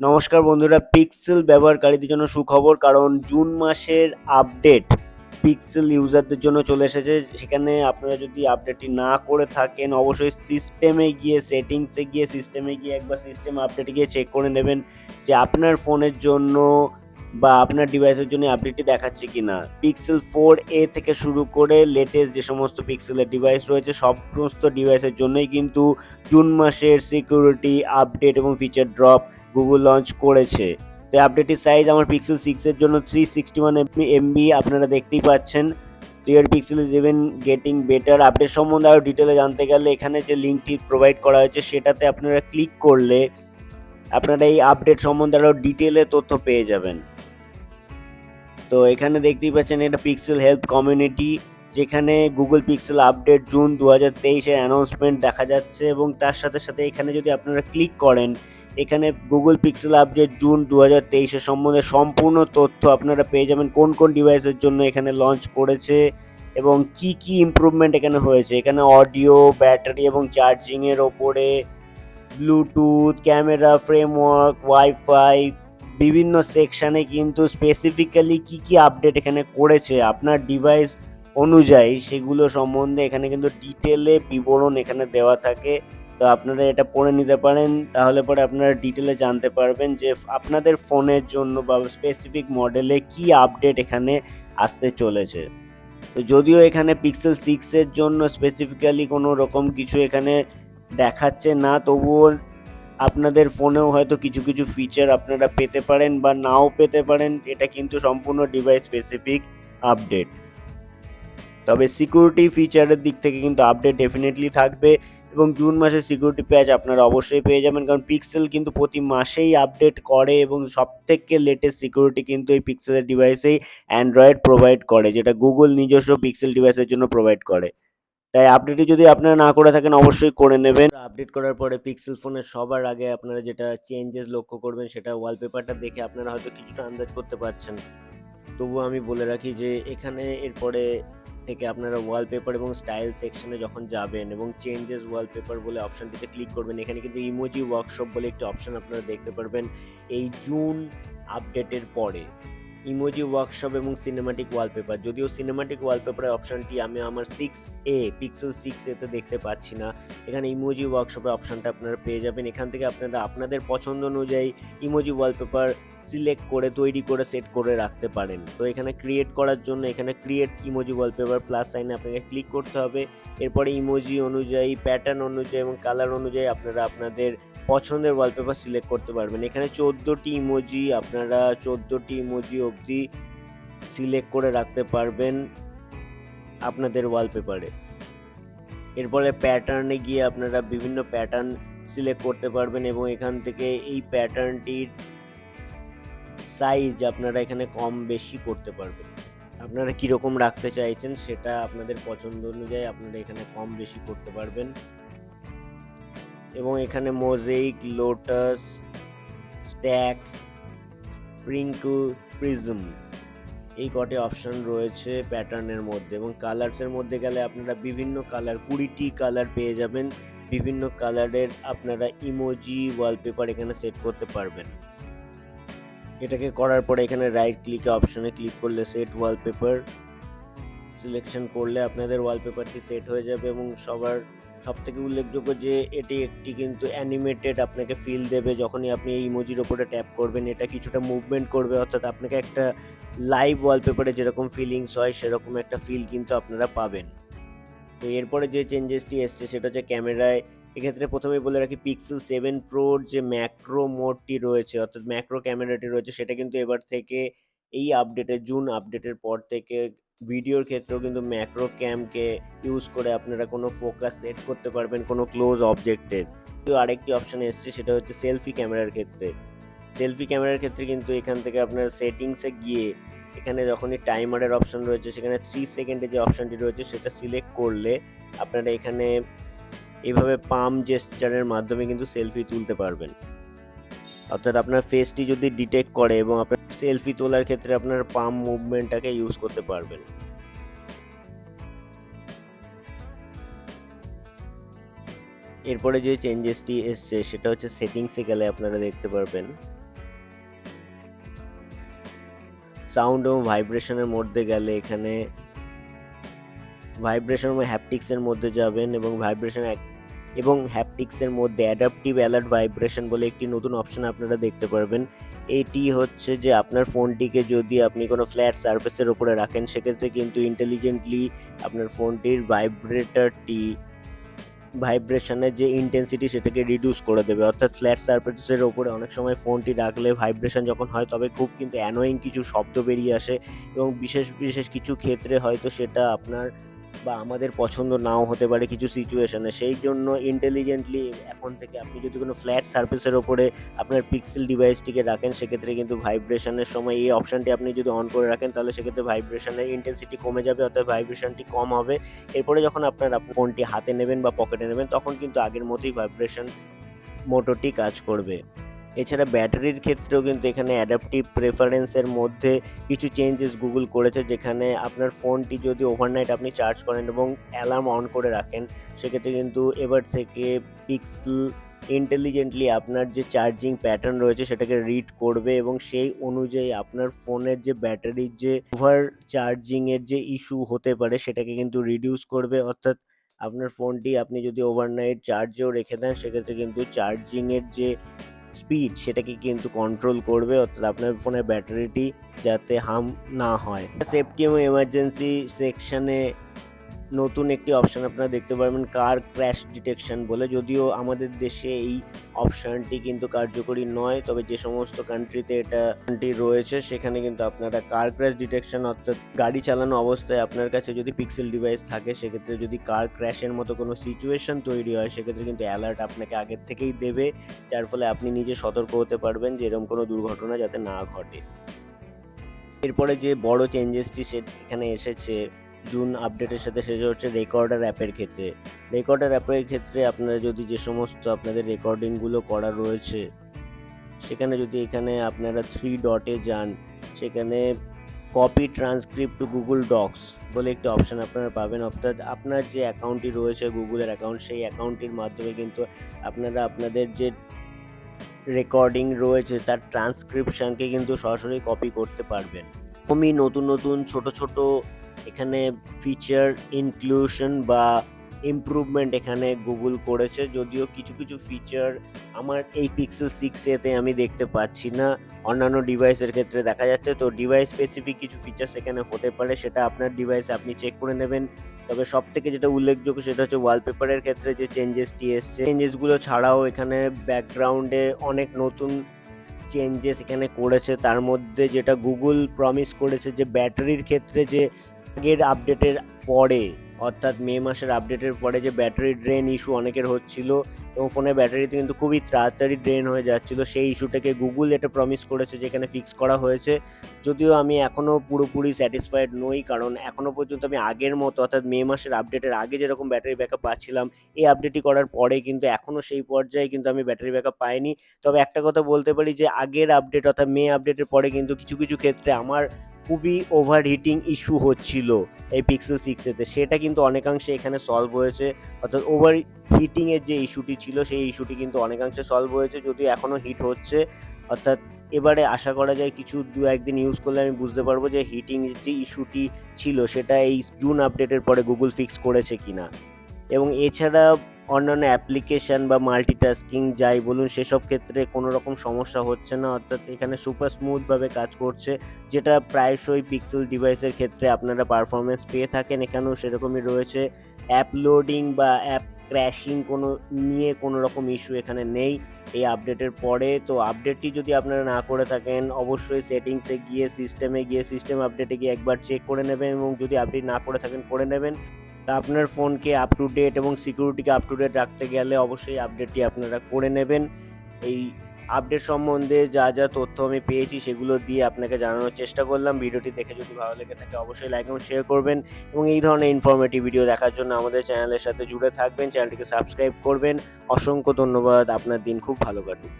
নমস্কার বন্ধুরা, পিক্সেল ব্যবহারকারীদের জন্য সুখবর, কারণ জুন মাসের আপডেট পিক্সেল ইউজারদের জন্য চলে এসেছে। সেখানে আপনারা যদি আপডেটটি না করে থাকেন, অবশ্যই সিস্টেমে গিয়ে একবার সিস্টেম আপডেটে গিয়ে চেক করে নেবেন যে আপনার ফোনের জন্য বা আপনার ডিভাইসের জন্য আপডেটটি দেখাচ্ছে কিনা। পিক্সেল 4a থেকে শুরু করে লেটেস্ট যে সমস্ত পিক্সেলের ডিভাইস রয়েছে সমস্ত ডিভাইসের জন্যই কিন্তু জুন মাসের সিকিউরিটি আপডেট এবং ফিচার ড্রপ গুগল লঞ্চ করেছে। তো আপডেটের সাইজ আমার পিক্সেল 6 এর জন্য 361 MB আপনারা দেখতেই পাচ্ছেন। Rear pixel is even getting better. Update সম্বন্ধে আরও ডিটেলে জানতে গেলে এখানে যে লিঙ্কটি প্রোভাইড করা হয়েছে সেটাতে আপনারা ক্লিক করলে আপনারা এই আপডেট সম্বন্ধে আরও ডিটেলে তথ্য পেয়ে যাবেন। তো এখানে দেখতেই পাচ্ছেন এটা পিক্সেল হেল্প কমিউনিটি, যেখানে গুগল পিক্সেল আপডেট জুন 2023-এর অ্যানাউন্সমেন্ট দেখা যাচ্ছে এবং তার সাথে সাথে এখানে যদি আপনারা ক্লিক করেন, এখানে গুগল পিক্সেল আপডেট জুন 2023-এর সম্বন্ধে সম্পূর্ণ তথ্য আপনারা পেয়ে যাবেন। কোন কোন ডিভাইসের জন্য এখানে লঞ্চ করেছে এবং কি কি ইমপ্রুভমেন্ট এখানে হয়েছে। এখানে অডিও, ব্যাটারি এবং চার্জিংয়ের ওপরে, ব্লুটুথ, ক্যামেরা, ফ্রেমওয়ার্ক, ওয়াইফাই, বিভিন্ন সেকশানে কিন্তু স্পেসিফিক্যালি কি কি আপডেট এখানে করেছে আপনার ডিভাইস অনুযায়ী সেগুলো সম্বন্ধে এখানে কিন্তু ডিটেলে বিবরণ এখানে দেওয়া থাকে। তো আপনারা এটা পড়ে নিতে পারেন, তাহলে পরে আপনারা ডিটেলে জানতে পারবেন যে আপনাদের ফোনের জন্য বা স্পেসিফিক মডেলে কি আপডেট এখানে আসতে চলেছে। তো যদিও এখানে পিক্সেল 6-এর জন্য স্পেসিফিক্যালি কোনো রকম কিছু এখানে দেখাচ্ছে না, তবুও আপনাদের ফোনেও হয়তো কিছু কিছু ফিচার আপনারা পেতে পারেন বা নাও পেতে পারেন। এটা কিন্তু সম্পূর্ণ ডিভাইস স্পেসিফিক আপডেট। তবে সিকিউরিটি ফিচারের দিক থেকে কিন্তু আপডেট ডেফিনেটলি থাকবে এবং জুন মাসে সিকিউরিটি প্যাচ আপনারা অবশ্যই পেয়ে যাবেন, কারণ পিক্সেল কিন্তু প্রতি মাসেই আপডেট করে এবং সবথেকে লেটেস্ট সিকিউরিটি কিন্তু এই পিক্সেলের ডিভাইসেই অ্যান্ড্রয়েড প্রোভাইড করে, যেটা গুগল নিজস্ব পিক্সেল ডিভাইসের জন্য প্রোভাইড করে। তাই আপডেটটি যদি আপনারা না করে থাকেন অবশ্যই করে নেবেন। আপডেট করার পরে পিক্সেল ফোনের সবার আগে আপনারা যেটা চেঞ্জেস লক্ষ্য করবেন সেটা ওয়ালপেপারটা দেখে আপনারা হয়তো কিছুটা আন্দাজ করতে পারছেন। তবুও আমি বলে রাখি যে এখানে এরপরে থেকে আপনারা ওয়ালপেপার এবং স্টাইল সেকশনে যখন যাবেন এবং চেঞ্জেস ওয়ালপেপার বলে অপশনটিতে ক্লিক করবেন, এখানে কিন্তু ইমোজি ওয়ার্কশপ বলে একটি অপশন আপনারা দেখতে পারবেন এই জুন আপডেটের পরে। ইমোজি ওয়ার্কশপ এবং সিনেমাটিক ওয়ালপেপার, যদিও সিনেমাটিক ওয়ালপেপারের অপশনটি আমি আমার পিক্সেল 6a-তে দেখতে পাচ্ছি না। এখানে ইমোজি ওয়ার্কশপের অপশনটা আপনারা পেয়ে যাবেন। এখান থেকে আপনারা আপনাদের পছন্দ অনুযায়ী ইমোজি ওয়ালপেপার সিলেক্ট করে তৈরি করে সেট করে রাখতে পারেন। তো এখানে ক্রিয়েট করার জন্য এখানে ক্রিয়েট ইমোজি ওয়ালপেপার প্লাস সাইনে আপনাকে ক্লিক করতে হবে। এরপরে ইমোজি অনুযায়ী, প্যাটার্ন অনুযায়ী এবং কালার অনুযায়ী আপনারা আপনাদের পছন্দের ওয়ালপেপার সিলেক্ট করতে পারবেন। এখানে 14টি ইমোজি আপনারা 14টি ইমোজি অবধি সিলেক্ট করে রাখতে পারবেন আপনাদের ওয়ালপেপারে। এরপরে প্যাটার্নে গিয়ে আপনারা বিভিন্ন প্যাটার্ন সিলেক্ট করতে পারবেন এবং এখান থেকে এই প্যাটার্নটির সাইজ আপনারা এখানে কম বেশি করতে পারবেন। আপনারা কীরকম রাখতে চাইছেন সেটা আপনাদের পছন্দ অনুযায়ী আপনারা এখানে কম বেশি করতে পারবেন। এবং এখানে mosaic, lotus, stacks, sprinkle, prism এই কটি অপশন রয়েছে প্যাটার্নের মধ্যে। এবং কালার্সের মধ্যে গেলে আপনারা বিভিন্ন কালার, 20টি কালার পেয়ে যাবেন। বিভিন্ন কালারের আপনারা ইমোজি ওয়ালপেপার এখানে সেট করতে পারবেন। এটাকে করার পরে এখানে রাইট ক্লিকে অপশনে ক্লিক করলে সেট ওয়ালপেপার সিলেকশন করলে আপনাদের ওয়ালপেপারটি সেট হয়ে যাবে এবং সবথেকে উল্লেখযোগ্য যে এটি একটি কিন্তু অ্যানিমেটেড আপনাকে ফিল দেবে। যখনই আপনি এই ইমোজির ওপরে ট্যাপ করবেন এটা কিছুটা মুভমেন্ট করবে, অর্থাৎ আপনাকে একটা লাইভ ওয়ালপেপারে যেরকম ফিলিংস হয় সেরকম একটা ফিল কিন্তু আপনারা পাবেন। তো এরপরে যে চেঞ্জেসটি এসছে সেটা হচ্ছে ক্যামেরায়। এক্ষেত্রে প্রথমেই বলে রাখি পিক্সেল 7 প্রোর যে ম্যাক্রো মোডটি রয়েছে, অর্থাৎ ম্যাক্রো ক্যামেরাটি রয়েছে, সেটা কিন্তু এবার থেকে এই আপডেটের জুন আপডেটের পর থেকে ভিডিওর ক্ষেত্রেও কিন্তু ম্যাক্রো ক্যামকে ইউজ করে আপনারা কোনো ফোকাস সেট করতে পারবেন কোনো ক্লোজ অবজেক্টের। তো আরেকটি অপশন এসছে সেটা হচ্ছে সেলফি ক্যামেরার ক্ষেত্রে। সেলফি ক্যামেরার ক্ষেত্রে কিন্তু এখান থেকে আপনার সেটিংসে গিয়ে এখানে যখনই টাইমারের অপশন রয়েছে সেখানে 3 সেকেন্ডে যে অপশনটি রয়েছে সেটা সিলেক্ট করলে আপনারা এখানে এইভাবে পাম জেস্চারের মাধ্যমে কিন্তু সেলফি তুলতে পারবেন। অর্থাৎ আপনার ফেসটি যদি ডিটেক্ট করে এবং আপনার সেলফি তোলার ক্ষেত্রে আপনার পাম মুভমেন্টটাকে ইউজ করতে পারবেন। এরপরে যে চেঞ্জেসটি এসছে সেটা হচ্ছে সেটিংসে গেলে আপনারা দেখতে পারবেন সাউন্ড এবং ভাইব্রেশনের মধ্যে গেলে এখানে ভাইব্রেশন এবং হ্যাপটিক্সের মধ্যে যাবেন এবং এবং হ্যাপটিক্সের মধ্যে অ্যাডাপটিভ অ্যালার্ট ভাইব্রেশন বলে একটি নতুন অপশন আপনারা দেখতে পারবেন। এটি হচ্ছে যে আপনার ফোনটিকে যদি আপনি কোনো ফ্ল্যাট সারফেসের উপরে রাখেন সেক্ষেত্রে কিন্তু ইন্টেলিজেন্টলি আপনার ফোনটির ভাইব্রেশনের যে ইন্টেন্সিটি সেটাকে রিডিউস করে দেবে। অর্থাৎ ফ্ল্যাট সারফেসের ওপরে অনেক সময় ফোনটি রাখলে ভাইব্রেশন যখন হয় তবে খুব কিন্তু অ্যানোয়িং কিছু শব্দ বেরিয়ে আসে এবং বিশেষ কিছু ক্ষেত্রে হয়তো সেটা আপনার বা আমাদের পছন্দ নাও হতে পারে কিছু সিচুয়েশনে। সেই জন্য ইন্টেলিজেন্টলি এখন থেকে আপনি যদি কোনো ফ্ল্যাট সারফেসের ওপরে আপনার পিক্সেল ডিভাইসটিকে রাখেন সেক্ষেত্রে কিন্তু ভাইব্রেশনের সময় এই অপশনটি আপনি যদি অন করে রাখেন তাহলে সেক্ষেত্রে ভাইব্রেশনের ইন্টেন্সিটি কমে যাবে, অর্থাৎ ভাইব্রেশনটি কম হবে। এরপরে যখন আপনার ফোনটি হাতে নেবেন বা পকেটে নেবেন তখন কিন্তু আগের মতোই ভাইব্রেশন মোটরটি কাজ করবে। এছাড়া ব্যাটারির ক্ষেত্রেও কিন্তু এখানে অ্যাডাপটিভ প্রেফারেন্সের মধ্যে কিছু চেঞ্জেস গুগল করেছে, যেখানে আপনার ফোনটি যদি ওভারনাইট আপনি চার্জ করেন এবং অ্যালার্ম অন করে রাখেন সেক্ষেত্রে কিন্তু এবার থেকে পিক্সেল ইন্টেলিজেন্টলি আপনার যে চার্জিং প্যাটার্ন রয়েছে সেটাকে রিড করবে এবং সেই অনুযায়ী আপনার ফোনের যে ব্যাটারির যে ওভার চার্জিংয়ের যে ইস্যু হতে পারে সেটাকে কিন্তু রিডিউস করবে। অর্থাৎ আপনার ফোনটি আপনি যদি ওভারনাইট চার্জেও রেখে দেন সেক্ষেত্রে কিন্তু চার্জিংয়ের যে স্পিড সেটাকে কিন্তু কন্ট্রোল করবে, অর্থাৎ আপনার ফোনের ব্যাটারিটি যাতে হার্ম না হয়। সেফটি এবং এমার্জেন্সি সেকশনে নতুন একটি অপশন আপনারা দেখতে পারবেন কার ক্র্যাশ ডিটেকশন বলে। যদিও আমাদের দেশে এই অপশনটি কিন্তু কার্যকরী নয়, তবে যে সমস্ত কান্ট্রিতে এটা রয়েছে সেখানে কিন্তু আপনারা কার ক্র্যাশ ডিটেকশন, অর্থাৎ গাড়ি চালানো অবস্থায় আপনার কাছে যদি পিক্সেল ডিভাইস থাকে সেক্ষেত্রে যদি কার ক্র্যাশের মতো কোনো সিচুয়েশন তৈরি হয় সেক্ষেত্রে কিন্তু অ্যালার্ট আপনাকে আগের থেকেই দেবে, যার ফলে আপনি নিজে সতর্ক হতে পারবেন যে এরকম কোনো দুর্ঘটনা যাতে না ঘটে। এরপরে যে বড় চেঞ্জেসটি এখানে এসেছে জুন আপডেটের সাথে সেটা হচ্ছে রেকর্ডার অ্যাপের ক্ষেত্রে। রেকর্ডার অ্যাপের ক্ষেত্রে আপনারা যদি যে সমস্ত আপনাদের রেকর্ডিংগুলো করা রয়েছে সেখানে যদি এখানে আপনারা 3 ডটে যান সেখানে copy transcript to Google Docs বলে একটি অপশন আপনারা পাবেন। অর্থাৎ আপনার যে অ্যাকাউন্টটি রয়েছে গুগলের অ্যাকাউন্ট সেই অ্যাকাউন্টটির মাধ্যমে কিন্তু আপনারা আপনাদের যে রেকর্ডিং রয়েছে তার ট্রান্সক্রিপশনকে কিন্তু সরাসরি কপি করতে পারবেন। এরকমই নতুন ছোট এখানে ফিচার ইনক্লুশন বা ইমপ্রুভমেন্ট এখানে গুগল করেছে, যদিও কিছু ফিচার আমার এই পিক্সেল 6 এতে আমি দেখতে পাচ্ছি না, অন্যান্য ডিভাইসের ক্ষেত্রে দেখা যাচ্ছে। তো ডিভাইস স্পেসিফিক কিছু ফিচার্স এখানে হতে পারে, সেটা আপনার ডিভাইসে আপনি চেক করে নেবেন। তবে সবথেকে যেটা উল্লেখযোগ্য সেটা হচ্ছে ওয়ালপেপারের ক্ষেত্রে যে চেঞ্জেসটি এসছে, চেঞ্জেসগুলো ছাড়াও এখানে ব্যাকগ্রাউন্ডে অনেক নতুন চেঞ্জেস এখানে করেছে। তার মধ্যে যেটা গুগল প্রমিস করেছে যে ব্যাটারির ক্ষেত্রে যে আগের আপডেটের পরে, অর্থাৎ মে মাসের আপডেটের পরে যে ব্যাটারি ড্রেন ইস্যু অনেকের হচ্ছিল এবং ফোনের ব্যাটারিতে কিন্তু খুবই তাড়াতাড়ি ড্রেন হয়ে যাচ্ছিল, সেই ইস্যুটাকে গুগল এটা প্রমিস করেছে যে এখানে ফিক্স করা হয়েছে। যদিও আমি এখনও পুরোপুরি স্যাটিসফাইড নই, কারণ এখনও পর্যন্ত আমি আগের মতো অর্থাৎ মে মাসের আপডেটের আগে যেরকম ব্যাটারি ব্যাকআপ পাচ্ছিলাম এই আপডেটটি করার পরে কিন্তু এখনও সেই পর্যায়ে কিন্তু আমি ব্যাটারি ব্যাকআপ পাইনি। তবে একটা কথা বলতে পারি যে আগের আপডেট অর্থাৎ মে আপডেটের পরে কিন্তু কিছু ক্ষেত্রে আমার খুবই ওভারহিটিং ইস্যু হচ্ছিল এই পিক্সেল 6 এতে, সেটা কিন্তু অনেকাংশে এখানে সলভ হয়েছে। অর্থাৎ ওভার হিটিংয়ের যে ইস্যুটি ছিল সেই ইস্যুটি কিন্তু অনেকাংশে সলভ হয়েছে, যদিও এখনও হিট হচ্ছে। অর্থাৎ এবারে আশা করা যায় কিছু 2-1 দিন ইউজ করলে আমি বুঝতে পারবো যে হিটিং যে ইস্যুটি ছিল সেটা এই জুন আপডেটের পরে গুগল ফিক্স করেছে কিনা। এবং এছাড়া অন্যান্য অ্যাপ্লিকেশন বা মাল্টিটাস্কিং যাই বলুন সেসব ক্ষেত্রে কোনো রকম সমস্যা হচ্ছে না, অর্থাৎ এখানে সুপার স্মুথভাবে কাজ করছে, যেটা প্রায়শই পিক্সেল ডিভাইসের ক্ষেত্রে আপনারা পারফরমেন্স পেয়ে থাকেন। এখানেও সেরকমই রয়েছে। অ্যাপ লোডিং বা অ্যাপ ক্র্যাশিং নিয়ে কোনো রকম ইস্যু এখানে নেই এই আপডেটের পরে। তো আপডেটটি যদি আপনারা না করে থাকেন অবশ্যই সেটিংসে গিয়ে সিস্টেম আপডেটে গিয়ে একবার চেক করে নেবেন এবং যদি আপডেট না করে থাকেন করে নেবেন। আপনার ফোনকে আপ টু ডেট এবং সিকিউরিটিকে আপ টু ডেট রাখতে গেলে অবশ্যই আপডেটটি আপনারা করে নেবেন। এই আপডেট সম্বন্ধে যা তথ্য আমি পেয়েছি সেগুলো দিয়ে আপনাকে জানানোর চেষ্টা করলাম। ভিডিওটি দেখে যদি ভালো লেগে থাকে অবশ্যই লাইক এবং শেয়ার করবেন এবং এই ধরনের ইনফরমেটিভ ভিডিও দেখার জন্য আমাদের চ্যানেলের সাথে জুড়ে থাকবেন, চ্যানেলটিকে সাবস্ক্রাইব করবেন। অসংখ্য ধন্যবাদ, আপনার দিন খুব ভালো কাটুক।